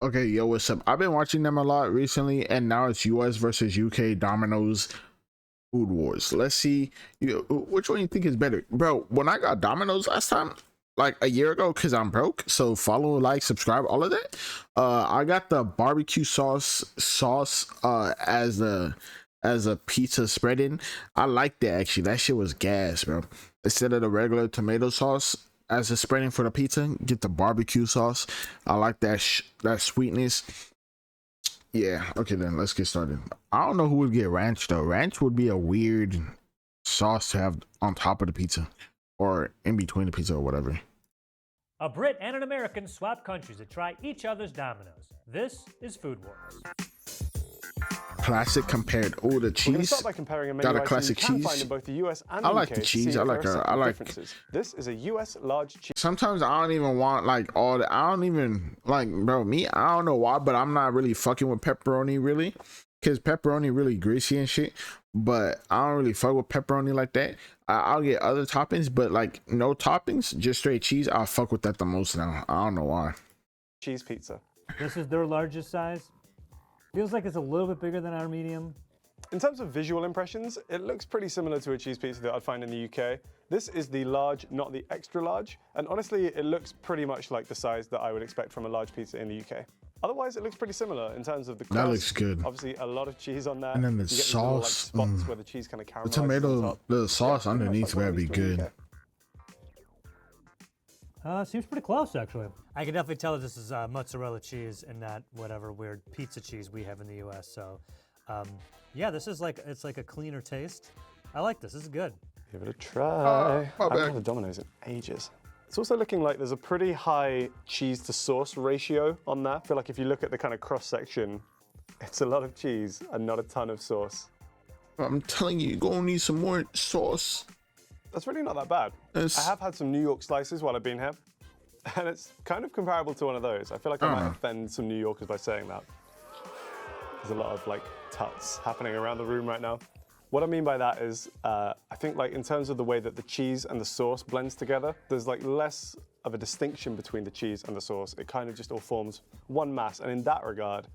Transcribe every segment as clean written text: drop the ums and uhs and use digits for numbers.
Okay, yo, what's up? I've been watching them a lot recently, and now it's US versus UK Domino's Food Wars. Let's see, which one you think is better, bro? When I got Domino's last time, like a year ago, because I'm broke, so follow, like, subscribe, all of that. I got the barbecue sauce as a pizza spreading. I like that, actually. That shit was gas, bro. Instead of the regular tomato sauce as a spreading for the pizza, get the barbecue sauce. I like that that sweetness. Yeah, okay, then let's get started. I don't know who would get ranch though. Ranch would be a weird sauce to have on top of the pizza or in between the pizza or whatever. A Brit and an American swap countries to try each other's Domino's. This is Food Wars. Classic compared. Oh, the cheese. We're going to start by comparing a menu got a classic you can cheese. find in both the US and I the like UK the cheese. I like differences. This is a US large cheese. Sometimes I don't even want like all the, I don't even like, bro, me, I don't know why, but I'm not really fucking with pepperoni really, because pepperoni really greasy and shit. But I don't really fuck with pepperoni like that. I'll get other toppings, but like no toppings, just straight cheese. I'll fuck with that the most now. I don't know why. Cheese pizza. This is their largest size. Feels like it's a little bit bigger than our medium. In terms of visual impressions, it looks pretty similar to a cheese pizza that I'd find in the UK. This is the large, not the extra large. And honestly, it looks pretty much like the size that I would expect from a large pizza in the UK. Otherwise, it looks pretty similar in terms of the crust. That looks good. Obviously, a lot of cheese on there. And then the you get these sauce. little, like, spots where the cheese kind of caramelizes The tomato, on top. the sauce Yeah, underneath like better be good. Seems pretty close, actually. I can definitely tell that this is mozzarella cheese and not whatever weird pizza cheese we have in the US. So, yeah, this is like, it's like a cleaner taste. I like this. This is good. Give it a try. I haven't had a Domino's in ages. It's also looking like there's a pretty high cheese to sauce ratio on there. I feel like if you look at the kind of cross section, it's a lot of cheese and not a ton of sauce. I'm telling you, you're gonna need some more sauce. That's really not that bad. I have had some New York slices while I've been here, and it's kind of comparable to one of those. I feel like I might offend some New Yorkers by saying that. There's a lot of like tuts happening around the room right now. What I mean by that is, I think like in terms of the way that the cheese and the sauce blends together, there's like less of a distinction between the cheese and the sauce. It kind of just all forms one mass, and in that regard,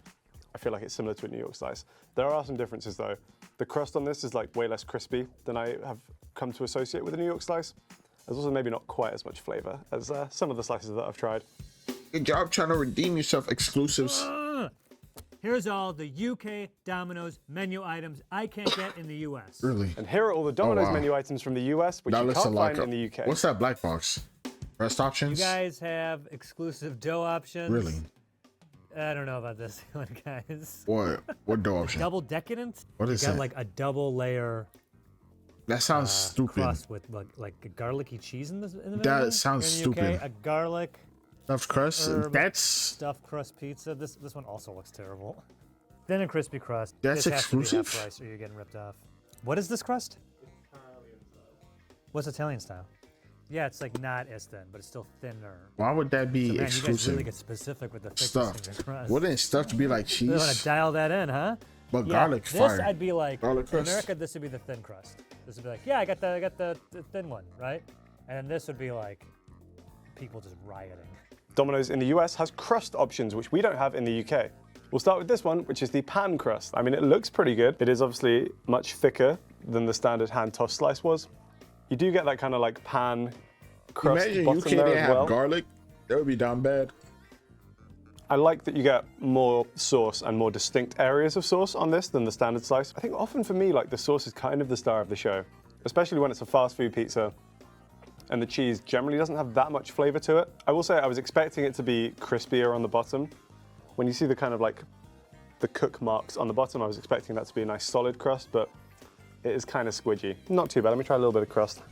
I feel like it's similar to a New York slice. There are some differences though. The crust on this is like way less crispy than I have come to associate with a New York slice. There's also maybe not quite as much flavor as some of the slices that I've tried. Good job trying to redeem yourself, exclusives. Here's all the UK Domino's menu items I can't get in the US. Really? And here are all the Domino's menu items from the US, which you can't find in the UK. What's that black box? Rest options? You guys have exclusive dough options. Really? I don't know about this one, guys. What dough option? Double decadent? What is you got that? like a double layer That sounds stupid. crust with like a garlicky cheese in the middle. That sounds in the UK, stupid. a garlic Stuffed crust? herb That's stuffed crust pizza. This one also looks terrible. Thin and crispy crust. That's this exclusive? Has to be half price or you're getting ripped off. What is this crust? Italian style. What's Italian style? Yeah, it's like not as thin, but it's still thinner. why would that be Man, you guys exclusive? really get specific with the thickness Stuffed. of your crust. Wouldn't stuffed be like You want to cheese? dial that in, huh? But Yeah, garlic this fire. I'd be like, Garlic in crust. America, this would be the thin crust. This would be like, yeah, I got the thin one, right? And then this would be like, people just rioting. Domino's in the US has crust options, which we don't have in the UK. We'll start with this one, which is the pan crust. I mean, it looks pretty good. It is obviously much thicker than the standard hand-tossed slice was. You do get that kind of like pan crust Imagine bottom UK there they as have well. garlic. That would be down bad. I like that you get more sauce and more distinct areas of sauce on this than the standard slice. I think often for me, like the sauce is kind of the star of the show, especially when it's a fast food pizza and the cheese generally doesn't have that much flavor to it. I will say I was expecting it to be crispier on the bottom. When you see the kind of like the cook marks on the bottom, I was expecting that to be a nice solid crust, but it is kind of squidgy. Not too bad. Let me try a little bit of crust.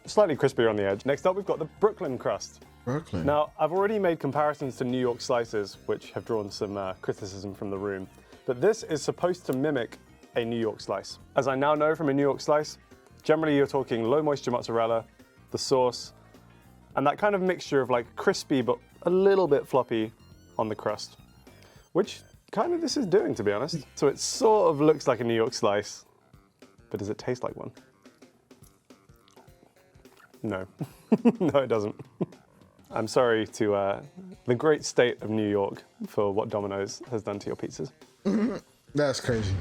Slightly crispier on the edge. Next up, we've got the Brooklyn crust. Brooklyn. Now, I've already made comparisons to New York slices, which have drawn some criticism from the room, but this is supposed to mimic a New York slice. As I now know from a New York slice, generally you're talking low moisture mozzarella, the sauce, and that kind of mixture of like crispy but a little bit floppy on the crust, which kind of this is doing, to be honest. So it sort of looks like a New York slice, but does it taste like one? No, no it doesn't. I'm sorry to the great state of New York for what Domino's has done to your pizzas. That's crazy.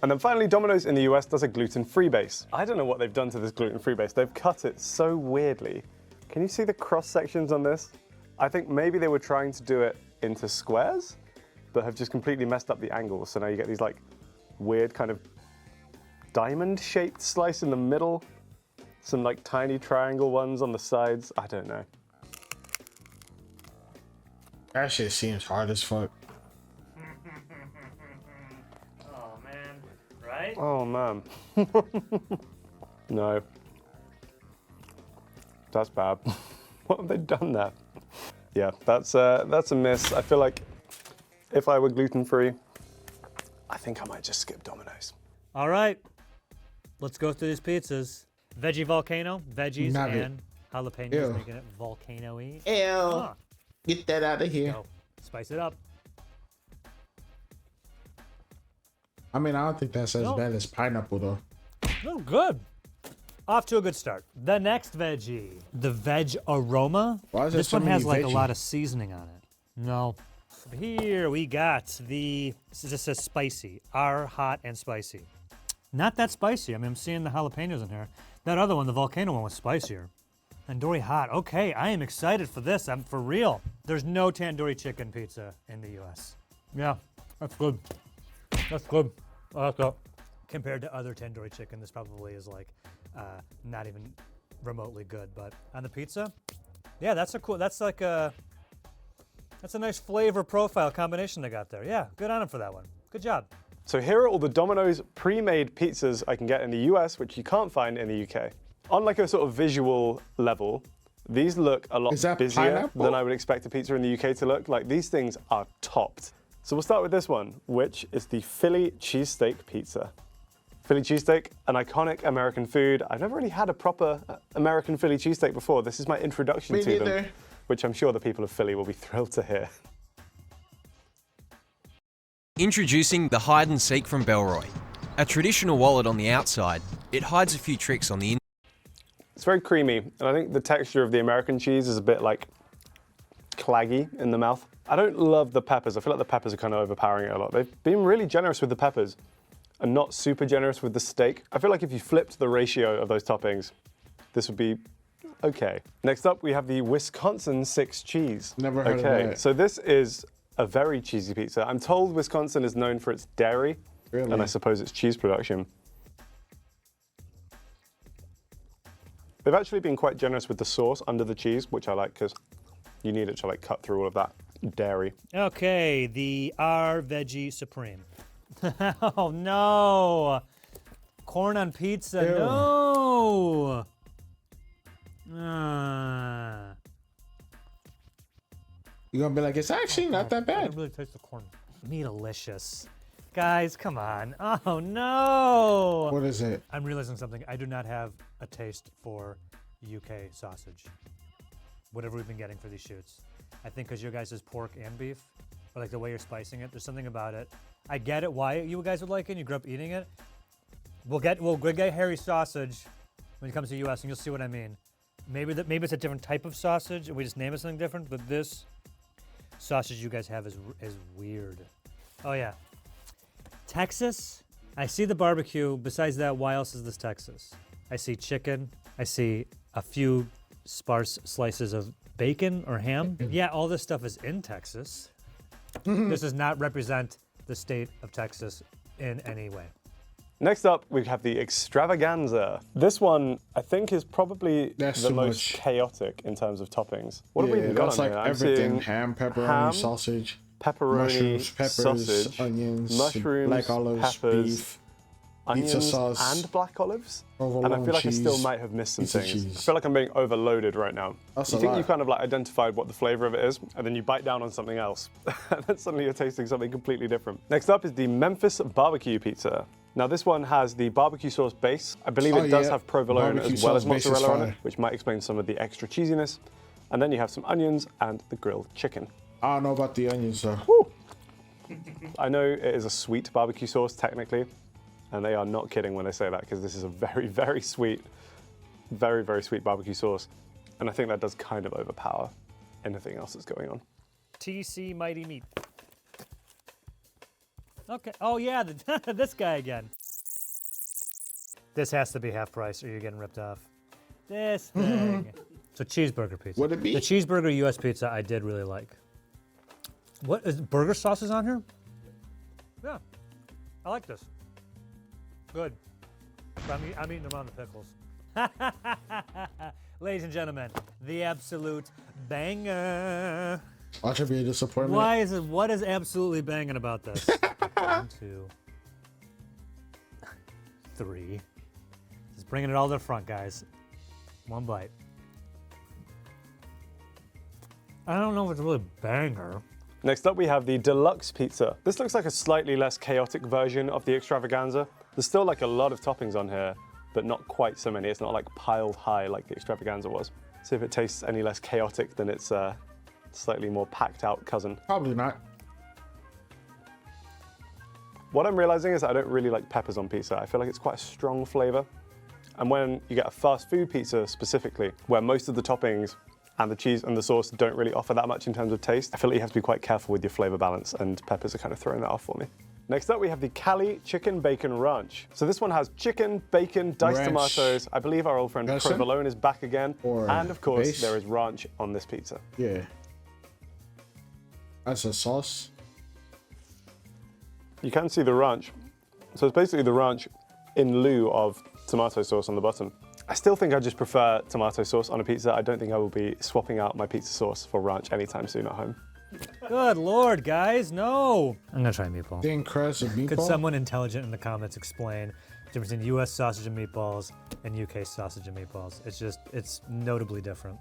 And then finally, Domino's in the US does a gluten-free base. I don't know what they've done to this gluten-free base. They've cut it so weirdly. Can you see the cross sections on this? I think maybe they were trying to do it into squares, but have just completely messed up the angles. So now you get these like weird kind of diamond-shaped slice in the middle, some like tiny triangle ones on the sides. I don't know. That shit seems hard as fuck. Oh man, right? Oh man. No. That's bad. What have they done there? Yeah, that's a miss. I feel like if I were gluten-free, I think I might just skip Domino's. All right, let's go through these pizzas. Veggie volcano, veggies Not it. and jalapenos, Ew. making it volcano-y. Ew. Ah, Get that out of here. go. Spice it up. I mean, I don't think that's as No. bad as pineapple though. Oh, good. Off to a good start. The next veggie, the veg aroma. Why is there This so one has many like a veggies? lot of seasoning on it. No. Here we got this says spicy, hot and spicy. Not that spicy. I mean, I'm seeing the jalapenos in here. That other one, the volcano one, was spicier. Tandoori hot. Okay, I am excited for this. I'm for real. There's no tandoori chicken pizza in the U.S. Yeah, that's good. That's good. I like that. Compared to other tandoori chicken, this probably is like not even remotely good. But on the pizza, yeah, that's a cool. That's a nice flavor profile combination they got there. Yeah, good on them for that one. Good job. So here are all the Domino's pre-made pizzas I can get in the US, which you can't find in the UK. On like a sort of visual level, these look a lot Is that busier pineapple? than I would expect a pizza in the UK to look. Like these things are topped. So we'll start with this one, which is the Philly cheesesteak pizza. Philly cheesesteak, an iconic American food. I've never really had a proper American Philly cheesesteak before. This is my introduction Me to them, neither. which I'm sure the people of Philly will be thrilled to hear. Introducing the Hide and Seek from Belroy. A traditional wallet on the outside, it hides a few tricks on the inside. It's very creamy, and I think the texture of the American cheese is a bit like claggy in the mouth. I don't love the peppers. I feel like the peppers are kind of overpowering it a lot. They've been really generous with the peppers and not super generous with the steak. I feel like if you flipped the ratio of those toppings, this would be okay. Next up, we have the Wisconsin 6 cheese. Never heard of Okay, that. so this is a very cheesy pizza. I'm told Wisconsin is known for its dairy, Really? and I suppose its cheese production. They've actually been quite generous with the sauce under the cheese, which I like because you need it to like cut through all of that dairy. Okay, the R Veggie Supreme. Oh no! Corn on pizza, Ew. no! Ah. You're gonna be like, it's actually not that I bad. really taste the corn. Meatalicious. Guys, come on. Oh no! What is it? I'm realizing something. I do not have a taste for UK sausage. Whatever we've been getting for these shoots. I think because your guys' is pork and beef, or like the way you're spicing it, there's something about it. I get it why you guys would like it. You grew up eating it. We'll get Harry sausage when it comes to US, and you'll see what I mean. Maybe it's a different type of sausage, and we just name it something different. But this sausage you guys have is weird. Oh yeah, Texas. I see the barbecue. Besides that, why else is this Texas? I see chicken. I see a few sparse slices of bacon or ham. Yeah, all this stuff is in Texas. This does not represent the state of Texas in any way. Next up, we have the Extravaganza. This one, I think, is probably That's the too most much. chaotic in terms of toppings. What have we Yeah, even got that's on like here? I'm everything. seeing Ham, pepperoni, ham, sausage, pepperoni, mushrooms, peppers, sausage, onions, mushrooms, black olives, peppers, beef, onions, pizza sauce, and black olives. And I provolone feel like I still cheese, might have missed some pizza things. cheese. I feel like I'm being overloaded right now. That's you a think lot. you kind of like identified what the flavor of it is, and then you bite down on something else. And then suddenly you're tasting something completely different. Next up is the Memphis barbecue pizza. Now this one has the barbecue sauce base. I believe Oh, it does yeah. have provolone Barbecue as well as sauce base is mozzarella on it, fire. which might explain some of the extra cheesiness. And then you have some onions and the grilled chicken. I don't know about the onions though. I know it is a sweet barbecue sauce technically, and they are not kidding when they say that, because this is a very, very sweet barbecue sauce. And I think that does kind of overpower anything else that's going on. TC Mighty Meat. Okay. Oh yeah, this guy again. This has to be half price, or you're getting ripped off. This thing. So cheeseburger pizza. Would it be? The cheeseburger U.S. pizza I did really like. What is burger sauces on here? Yeah, I like this. Good. I'm eating around the pickles. Ladies and gentlemen, the absolute banger. Watch it be a disappointment. What is absolutely banging about this? 1, 2, 3. Just bringing it all to the front, guys. One bite. I don't know if it's really banger. Next up, we have the deluxe pizza. This looks like a slightly less chaotic version of the extravaganza. There's still like a lot of toppings on here, but not quite so many. It's not like piled high like the extravaganza was. See if it tastes any less chaotic than its slightly more packed out cousin. Probably not. What I'm realizing is that I don't really like peppers on pizza. I feel like it's quite a strong flavor. And when you get a fast food pizza specifically, where most of the toppings and the cheese and the sauce don't really offer that much in terms of taste, I feel like you have to be quite careful with your flavor balance, and peppers are kind of throwing that off for me. Next up, we have the Cali Chicken Bacon Ranch. So this one has chicken, bacon, diced Ranch. tomatoes. I believe our old friend Dressing? Provolone is back again. Or and of course, base? there is ranch on this pizza. Yeah. That's a sauce. You can see the ranch. So it's basically the ranch in lieu of tomato sauce on the bottom. I still think I just prefer tomato sauce on a pizza. I don't think I will be swapping out my pizza sauce for ranch anytime soon at home. Good Lord, guys, no. I'm gonna try meatball. Thin crust of meatball. Could someone intelligent in the comments explain the difference between U.S. sausage and meatballs and UK sausage and meatballs? It's notably different.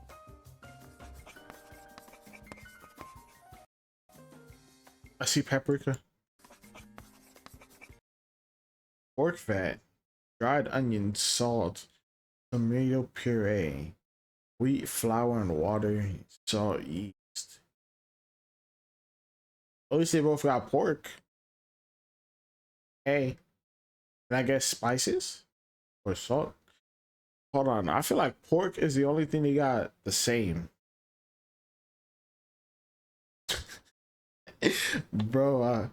I see paprika. Pork fat, dried onion, salt, tomato puree, wheat flour and water, salt, yeast. At least they both got pork. Hey, and I guess spices or salt. Hold on, I feel like pork is the only thing they got the same. Bro,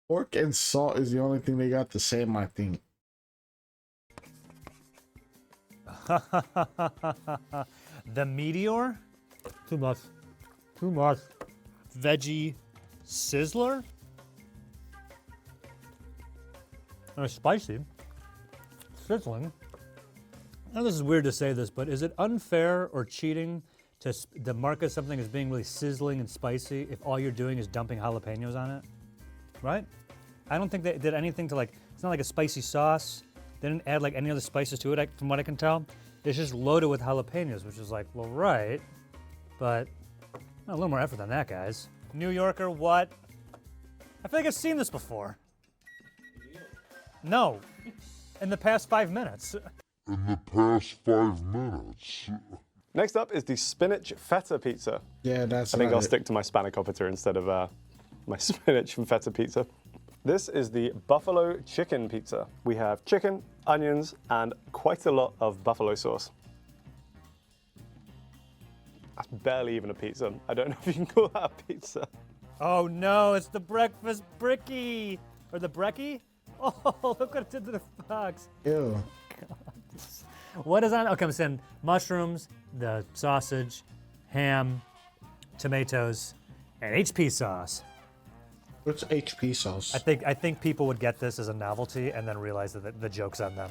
pork and salt is the only thing they got the same, I think. The Meteor? Too much. Too much. Veggie Sizzler? Spicy. Sizzling. Now this is weird to say this, but is it unfair or cheating to market something as being really sizzling and spicy if all you're doing is dumping jalapenos on it? Right? I don't think they did anything to like, it's not like a spicy sauce. They didn't add like any other spices to it, from what I can tell. It's just loaded with jalapenos, which is like, well, right, but a little more effort than that, guys. New Yorker, what? I feel like I've seen this before. No, in the past 5 minutes. In the past 5 minutes. Next up is the spinach feta pizza. Yeah, that's I think not I'll it. stick to my spanakopita instead of my spinach and feta pizza. This is the buffalo chicken pizza. We have chicken, onions, and quite a lot of buffalo sauce. That's barely even a pizza. I don't know if you can call that a pizza. Oh no, it's the breakfast bricky. Or the brekkie? Oh, look what it did to the fox. Ew. What is on? Okay, I'm saying mushrooms, the sausage, ham, tomatoes, and HP sauce. What's HP sauce? I think people would get this as a novelty and then realize that the joke's on them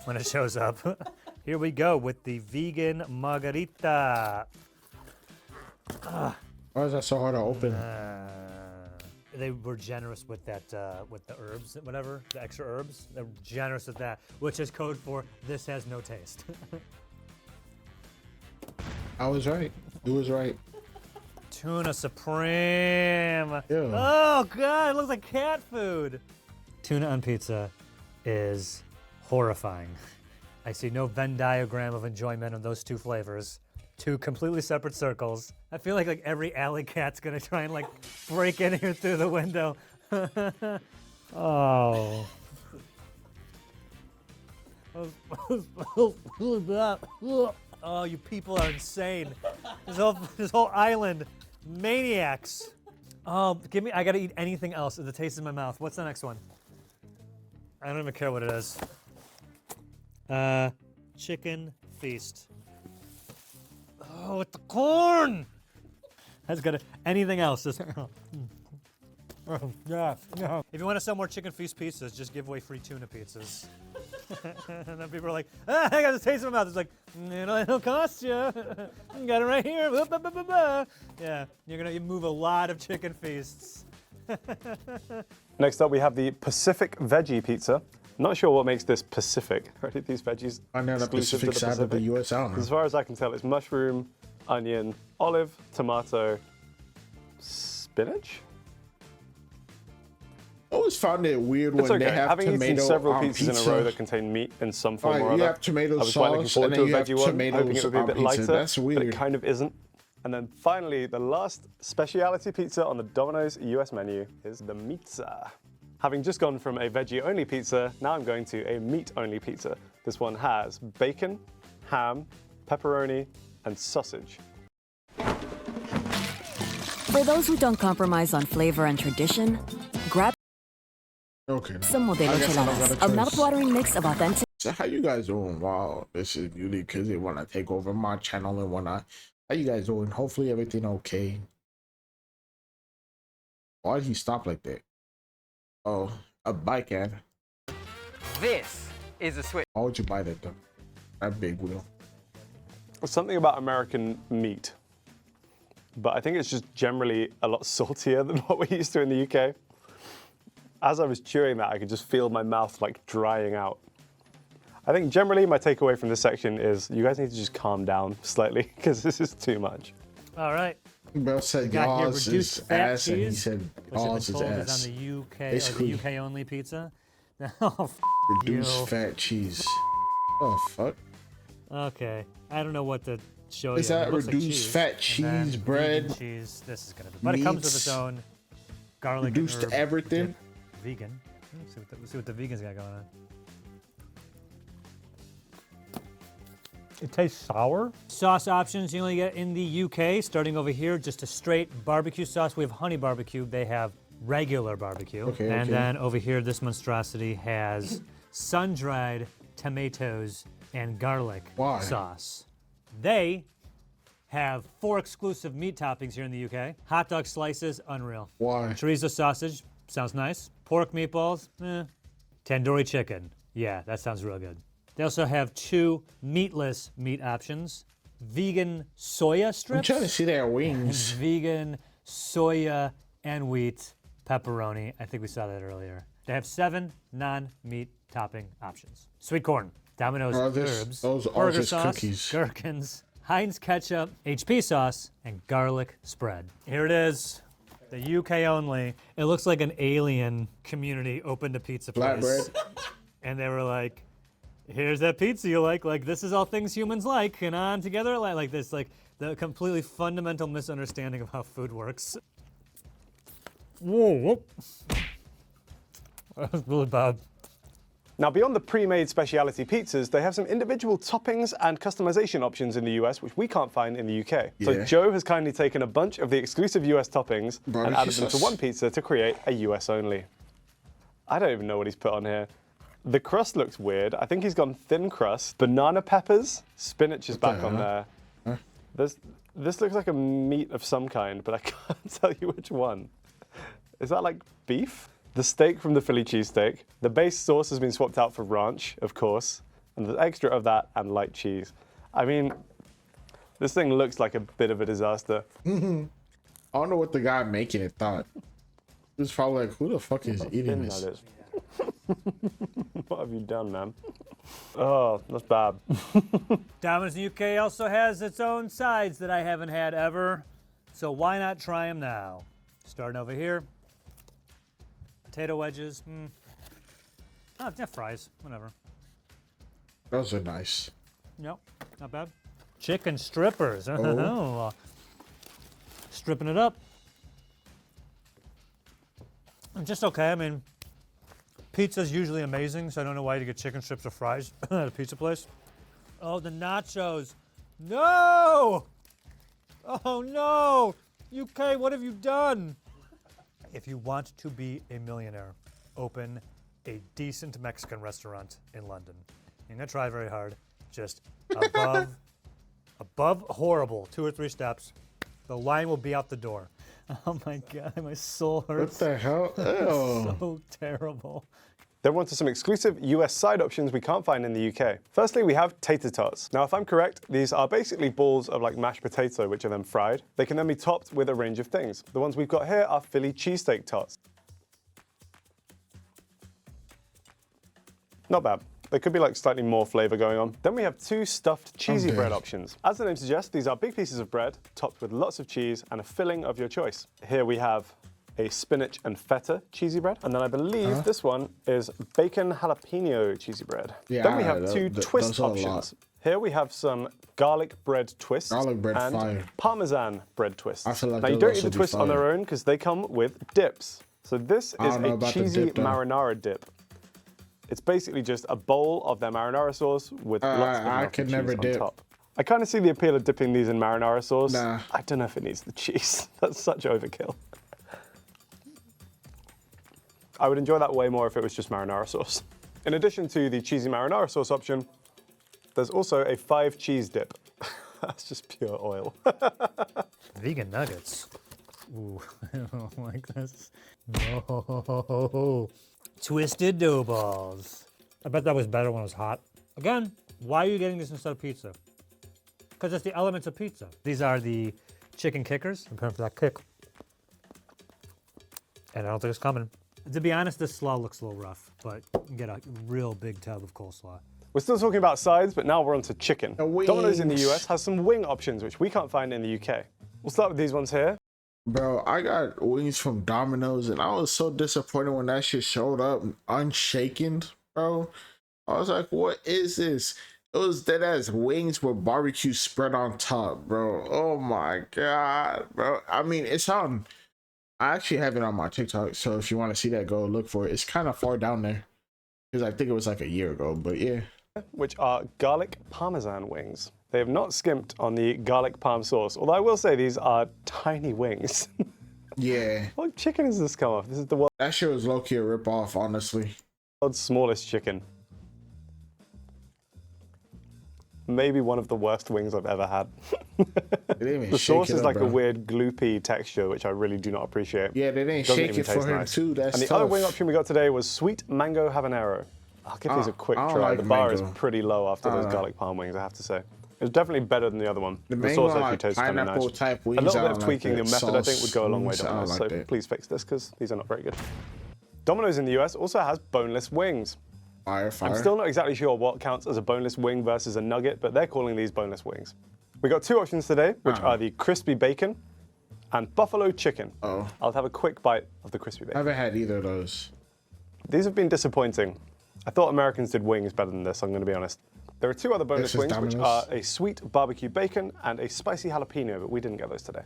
when it shows up. Here we go with the vegan margarita. Why is that so hard to open? They were generous with that, with the herbs, whatever, the extra herbs. They're generous with that, which is code for this has no taste. I was right. It was right. Tuna Supreme. Ew. Oh God, it looks like cat food. Tuna on pizza is horrifying. I see no Venn diagram of enjoyment of those two flavors. Two completely separate circles. I feel like every alley cat's gonna try and like break in here through the window. Oh. Oh, you people are insane. This whole island, maniacs. Oh, give me. I gotta eat anything else. The taste in my mouth. What's the next one? I don't even care what it is. Chicken feast. Oh, with the corn. That's good. Anything else? Just, yeah. If you want to sell more chicken feast pizzas, just give away free tuna pizzas. And then people are like, I got the taste in my mouth. It's like, it'll cost you. You got it right here. Yeah, you're gonna move a lot of chicken feasts. Next up, we have the Pacific Veggie Pizza. Not sure what makes this Pacific. Are these veggies On the Pacific side of the US, I don't know. As far as I can tell, it's mushroom, onion, olive, tomato, spinach? I always found it weird when they have Having tomato eaten several on pizzas pizza. in a row that contain meat in some form or other. You have tomato I was quite looking sauce, forward and to a then you have veggie one, hoping tomatoes it would be a on bit pizza. lighter, That's but weird. it kind of isn't. And then finally, the last specialty pizza on the Domino's US menu is the Meatza. Having just gone from a veggie-only pizza, now I'm going to a meat-only pizza. This one has bacon, ham, pepperoni, and sausage. For those who don't compromise on flavor and tradition, grab Okay. some Modelo I guess I don't Cheladas, got a a choice. mouth-watering mix of authentic So how you guys doing? Wow, this is unique because they want to take over my channel and whatnot. How you guys doing? Hopefully everything okay. Why did he stop like that? Oh, a bike ad. This is a switch. Why would you buy that though? That big wheel. Something about American meat, but I think it's just generally a lot saltier than what we're used to in the UK. As I was chewing that, I could just feel my mouth like drying out. I think generally my takeaway from this section is you guys need to just calm down slightly because this is too much. All right. Bro said Got here y'all's reduced is fat ass and he cheese, said which I've y'all's been is told ass. is on the UK or Basically. the UK only pizza. Oh, Reduced you. fat cheese. Oh fuck. Okay, I don't know what to show Is you. that It looks like reduced cheese. fat And cheese, then vegan bread, cheese. This is gonna be, but it comes with its meats, own garlic reduced and herb everything? dip. Vegan. Let's see what the vegans got going on. It tastes sour. Sauce options you only get in the UK. Starting over here, just a straight barbecue sauce. We have honey barbecue. They have regular barbecue. Okay, and okay. then over here, this monstrosity has sun-dried tomatoes and garlic Why? sauce. They have 4 exclusive meat toppings here in the UK. Hot dog slices, unreal. Why? Chorizo sausage, sounds nice. Pork meatballs, Tandoori chicken, yeah, that sounds real good. They also have 2 meatless meat options. Vegan soya strips. I'm trying to see their and wings. vegan soya and wheat pepperoni. I think we saw that earlier. They have 7 non-meat topping options. Sweet corn, Domino's herbs, those are burger just sauce, cookies. gherkins, Heinz ketchup, HP sauce, and garlic spread. Here it is, the UK only. It looks like an alien community opened a pizza place. Flatbread. And they were like, here's that pizza you like this is all things humans like, and on together like this, like the completely fundamental misunderstanding of how food works. Whoa. That was really bad. Now, beyond the pre-made specialty pizzas, they have some individual toppings and customization options in the US, which we can't find in the UK. So Yeah. Joe has kindly taken a bunch of the exclusive US toppings and Barbecue added them to sauce. one pizza to create a US only. I don't even know what he's put on here. The crust looks weird. I think he's gone thin crust. Banana peppers, spinach is back on there. This looks like a meat of some kind, but I can't tell you which one. Is that like beef? The steak from the Philly cheesesteak. The base sauce has been swapped out for ranch, of course, and there's extra of that and light cheese. I mean, this thing looks like a bit of a disaster. I don't know what the guy making it thought. He was probably like, who the fuck is eating Thin this? that is. What have you done, man? Oh, that's bad. Domino's in the UK also has its own sides that I haven't had ever, so why not try them now? Starting over here. Potato wedges. Oh, yeah, fries. Whatever. Those are nice. Yep, not bad. Chicken strippers. Oh. Stripping it up. Just okay. I mean, pizza's usually amazing, so I don't know why you get chicken strips or fries at a pizza place. Oh, the nachos. No! Oh no! UK, what have you done? If you want to be a millionaire, open a decent Mexican restaurant in London. You're gonna try very hard. Just above horrible, 2 or 3 steps. The line will be out the door. Oh my God, my soul hurts. What the hell? Ew. So terrible. Then we're on to some exclusive US side options we can't find in the UK. Firstly, we have tater tots. Now, if I'm correct, these are basically balls of like mashed potato, which are then fried. They can then be topped with a range of things. The ones we've got here are Philly cheesesteak tots. Not bad. There could be like slightly more flavor going on. Then we have 2 stuffed cheesy bread options. As the name suggests, these are big pieces of bread topped with lots of cheese and a filling of your choice. Here we have a spinach and feta cheesy bread. And then I believe this one is bacon jalapeno cheesy bread. Yeah, then we have 2 twist options. Here we have some garlic bread twist and fire. parmesan bread twist. I feel like now you those don't eat the also be twist on their fire. own because they come with dips. So this is know a about the cheesy dip, though. marinara dip. It's basically just a bowl of their marinara sauce with lots of I melted could cheese never on dip. top. I kind of see the appeal of dipping these in marinara sauce. Nah. I don't know if it needs the cheese. That's such overkill. I would enjoy that way more if it was just marinara sauce. In addition to the cheesy marinara sauce option, there's also a 5 cheese dip. That's just pure oil. Vegan nuggets. Ooh, I don't like this. No. Twisted dough balls. I bet that was better when it was hot. Again, why are you getting this instead of pizza? Because it's the elements of pizza. These are the chicken kickers. I'm going for that kick. And I don't think it's coming. To be honest, this slaw looks a little rough, but you can get a real big tub of coleslaw. We're still talking about sides, but now we're on to chicken. Domino's in the wings. US has some wing options, which we can't find in the UK. We'll start with these ones here. Bro, I got wings from Domino's and I was so disappointed when that shit showed up unshaken, bro. I was like, what is this? It was dead ass wings with barbecue spread on top, bro. Oh my God, bro. I mean, it's on. I actually have it on my TikTok, so if you want to see that, go look for it. It's kind of far down there because I think it was like a year ago, but yeah. Which are garlic parmesan wings. They have not skimped on the garlic parm sauce, although I will say these are tiny wings. Yeah. What chicken is this come off? This is the That shit was low-key a ripoff, honestly. world's smallest chicken. Maybe one of the worst wings I've ever had. The sauce is like a weird gloopy texture, which I really do not appreciate. Yeah, they didn't Doesn't shake even it for taste him nice. too. That's And the tough. other wing option we got today was sweet mango habanero. I'll give these a quick I don't try. like The bar is mango. pretty low after those garlic palm wings, I have to say. It's definitely better than the other one. The The mango sauce and, actually like, tastes kind of pineapple nice. type A wings, little I bit of don't tweaking like the that. method, I think, would go a long way, Sauce wings, I don't Domino's. like So that. please fix this, because these are not very good. Domino's in the US also has boneless wings. Fire. I'm still not exactly sure what counts as a boneless wing versus a nugget, but they're calling these boneless wings. We got 2 options today, which are the crispy bacon and buffalo chicken. Oh. I'll have a quick bite of the crispy I bacon. haven't had either of those. These have been disappointing. I thought Americans did wings better than this, I'm going to be honest. There are 2 other boneless This is wings, which Domino's. are a sweet barbecue bacon and a spicy jalapeno, but we didn't get those today.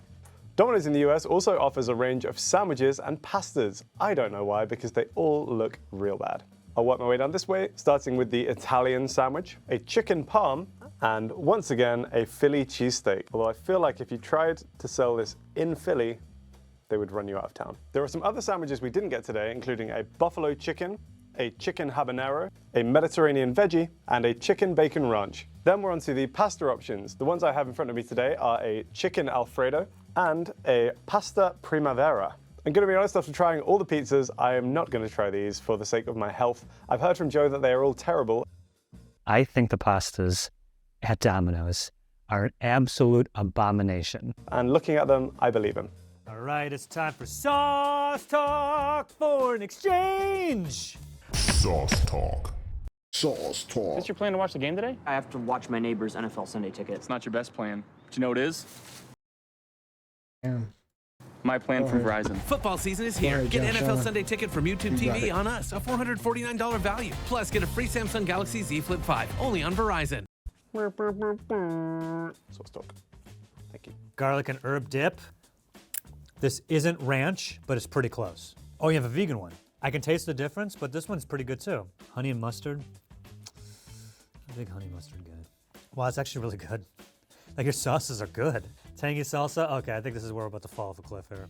Domino's in the US also offers a range of sandwiches and pastas. I don't know why, because they all look real bad. I'll work my way down this way, starting with the Italian sandwich, a chicken parm, and once again, a Philly cheesesteak. Although I feel like if you tried to sell this in Philly, they would run you out of town. There are some other sandwiches we didn't get today, including a buffalo chicken, a chicken habanero, a Mediterranean veggie, and a chicken bacon ranch. Then we're on to the pasta options. The ones I have in front of me today are a chicken Alfredo and a pasta primavera. I'm going to be honest, after trying all the pizzas, I am not going to try these for the sake of my health. I've heard from Joe that they are all terrible. I think the pastas at Domino's are an absolute abomination. And looking at them, I believe him. All right, it's time for Sauce Talk Foreign Exchange. Sauce talk. Sauce talk. Is your plan to watch the game today? I have to watch my neighbor's NFL Sunday ticket. It's not your best plan. But you know what it is? Damn. My plan from Verizon. Football season is here. ahead, Get Josh NFL Allen. Sunday ticket from YouTube You got TV it. on us, a $449 value. Plus, get a free Samsung Galaxy Z Flip 5, only on Verizon. Sauce talk. Thank you. Garlic and herb dip. This isn't ranch, but it's pretty close. Oh, you have a vegan one. I can taste the difference, but this one's pretty good too. Honey and mustard. I'm a big honey mustard guy. Wow, it's actually really good. Like, your sauces are good. Tangy salsa? Okay, I think this is where we're about to fall off a cliff here.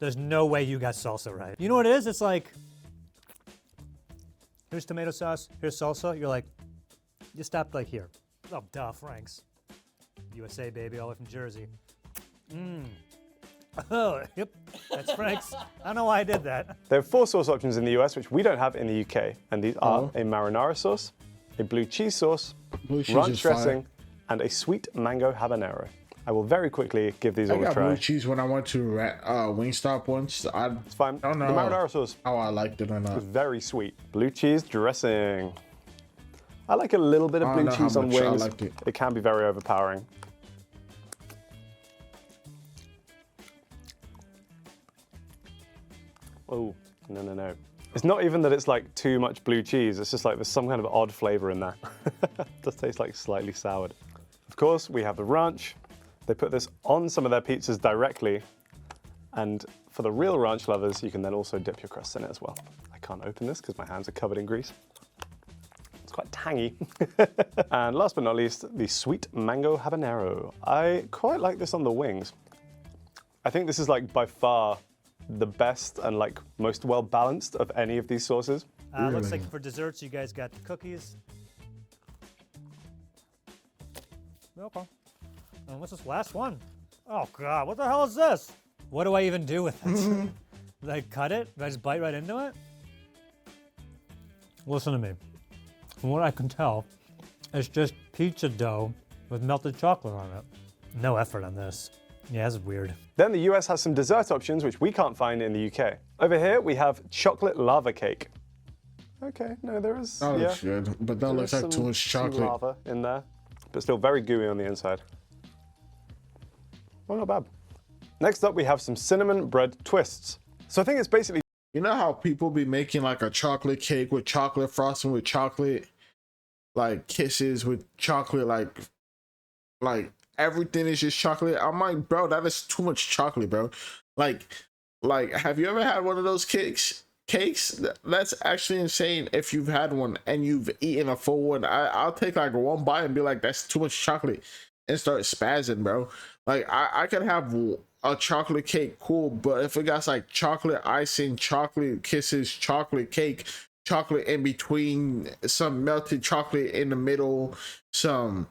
There's no way you got salsa right. You know what it is? It's like, here's tomato sauce, here's salsa. You're like, you stopped like here. Oh, duh, Frank's. USA, baby, all the way from Jersey. Oh, yep, that's Frank's. I don't know why I did that. There are 4 sauce options in the US, which we don't have in the UK. And these are a marinara sauce, a blue cheese sauce, ranch dressing, and a sweet mango habanero. I will very quickly give these all a try. I got blue cheese when I went to Wingstop once. It's fine. I don't know the marinara sauce how I liked it or not. It's very sweet. Blue cheese dressing. I like a little bit of blue cheese on wings. It can be very overpowering. Oh, no. It's not even that it's like too much blue cheese. It's just like there's some kind of odd flavor in there. It does taste like slightly soured. Of course, we have the ranch. They put this on some of their pizzas directly. And for the real ranch lovers, you can then also dip your crust in it as well. I can't open this because my hands are covered in grease. It's quite tangy. And last but not least, the sweet mango habanero. I quite like this on the wings. I think this is like by far the best and like most well balanced of any of these sauces. Looks like for desserts, you guys got the cookies. Okay. And what's this last one? Oh God, what the hell is this? What do I even do with it? Do I cut it? Do I just bite right into it? Listen to me. From what I can tell, it's just pizza dough with melted chocolate on it. No effort on this. Yeah, that's weird. Then the US has some dessert options which we can't find in the UK. Over here we have chocolate lava cake. Okay, no, there is. That looks good, but that looks like too much chocolate. Some lava in there, but still very gooey on the inside. Well, not bad. Next up, we have some cinnamon bread twists. So I think it's basically. You know how people be making like a chocolate cake with chocolate frosting with chocolate, like kisses with chocolate, like everything is just chocolate. I'm like, bro, that is too much chocolate, bro. Like, have you ever had one of those cakes? That's actually insane. If you've had one and you've eaten a full one, I'll take like one bite and be like, that's too much chocolate, and start spazzing, bro. Like I could have a chocolate cake, cool, but if it got like chocolate icing, chocolate kisses, chocolate cake, chocolate in between, some melted chocolate in the middle, some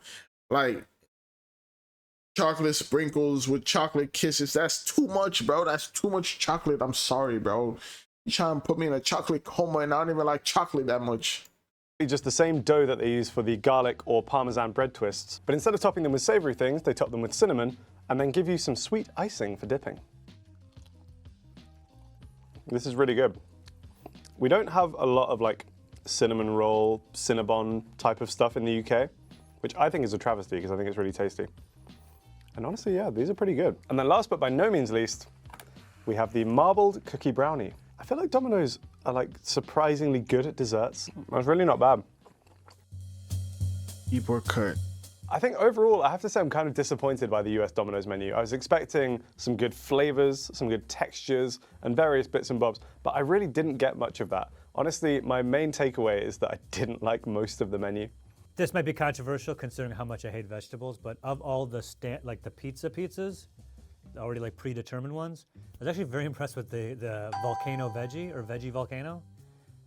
like chocolate sprinkles with chocolate kisses, that's too much, bro. That's too much chocolate. I'm sorry, bro. You trying to put me in a chocolate coma, and I don't even like chocolate that much. Just the same dough that they use for the garlic or parmesan bread twists, but instead of topping them with savory things, they top them with cinnamon and then give you some sweet icing for dipping. This is really good. We don't have a lot of like cinnamon roll, Cinnabon type of stuff in the UK, which I think is a travesty because I think it's really tasty. And honestly, yeah, these are pretty good. And then last but by no means least, we have the marbled cookie brownie. I feel like Domino's are like surprisingly good at desserts. It's really not bad. Deep or cut. I think overall, I have to say I'm kind of disappointed by the US Domino's menu. I was expecting some good flavors, some good textures, and various bits and bobs, but I really didn't get much of that. Honestly, my main takeaway is that I didn't like most of the menu. This might be controversial considering how much I hate vegetables, but of all the like the pizzas, already like predetermined ones, I was actually very impressed with the volcano veggie or veggie volcano.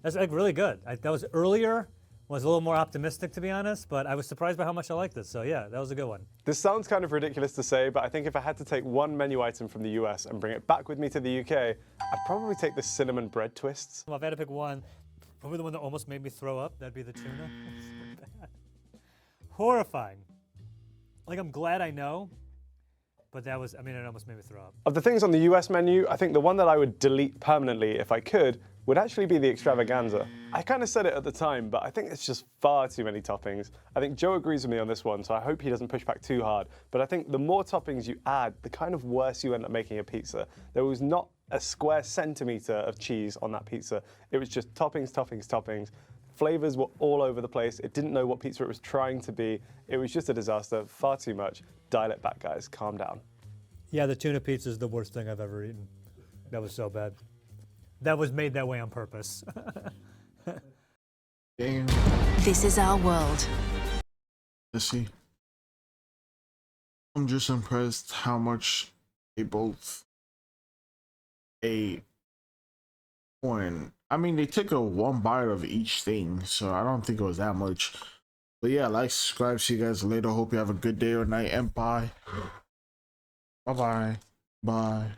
That's like really good. That was earlier, was a little more optimistic to be honest, but I was surprised by how much I liked it. So yeah, that was a good one. This sounds kind of ridiculous to say, but I think if I had to take one menu item from the US and bring it back with me to the UK, I'd probably take the cinnamon bread twists. Well, if I had to pick one, probably the one that almost made me throw up, that'd be the tuna. So bad. Horrifying. Like, I'm glad I know, but that was, I mean, it almost made me throw up. Of the things on the US menu, I think the one that I would delete permanently if I could would actually be the extravaganza. I kind of said it at the time, but I think it's just far too many toppings. I think Joe agrees with me on this one, so I hope he doesn't push back too hard. But I think the more toppings you add, the kind of worse you end up making a pizza. There was not a square centimeter of cheese on that pizza. It was just toppings, toppings, toppings. Flavors were all over the place. It didn't know what pizza it was trying to be. It was just a disaster, far too much. Dial it back, guys, calm down. Yeah, the tuna pizza is the worst thing I've ever eaten. That was so bad. That was made that way on purpose. Damn. This is our world. Let's see. I'm just impressed how much they both ate. I mean, they took a one bite of each thing, so I don't think it was that much. But yeah, like, subscribe, see you guys later. Hope you have a good day or night, and bye. Bye.